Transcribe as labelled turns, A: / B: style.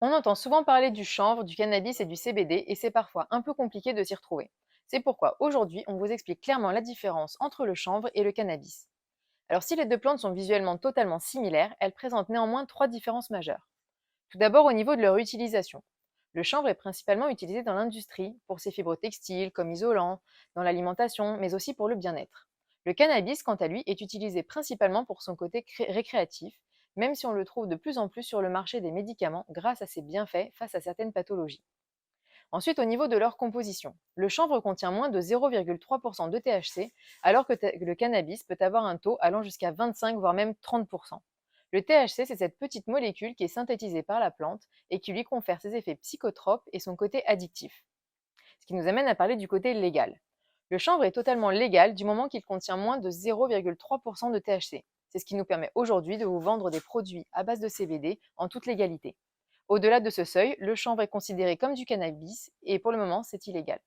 A: On entend souvent parler du chanvre, du cannabis et du CBD et c'est parfois un peu compliqué de s'y retrouver. C'est pourquoi aujourd'hui on vous explique clairement la différence entre le chanvre et le cannabis. Alors si les deux plantes sont visuellement totalement similaires, elles présentent néanmoins trois différences majeures. Tout d'abord au niveau de leur utilisation. Le chanvre est principalement utilisé dans l'industrie, pour ses fibres textiles comme isolants, dans l'alimentation, mais aussi pour le bien-être. Le cannabis, quant à lui, est utilisé principalement pour son côté récréatif, même si on le trouve de plus en plus sur le marché des médicaments grâce à ses bienfaits face à certaines pathologies. Ensuite, au niveau de leur composition, le chanvre contient moins de 0,3% de THC, alors que le cannabis peut avoir un taux allant jusqu'à 25 voire même 30%. Le THC, c'est cette petite molécule qui est synthétisée par la plante et qui lui confère ses effets psychotropes et son côté addictif. Ce qui nous amène à parler du côté légal. Le chanvre est totalement légal du moment qu'il contient moins de 0,3% de THC. C'est ce qui nous permet aujourd'hui de vous vendre des produits à base de CBD en toute légalité. Au-delà de ce seuil, le chanvre est considéré comme du cannabis et pour le moment, c'est illégal.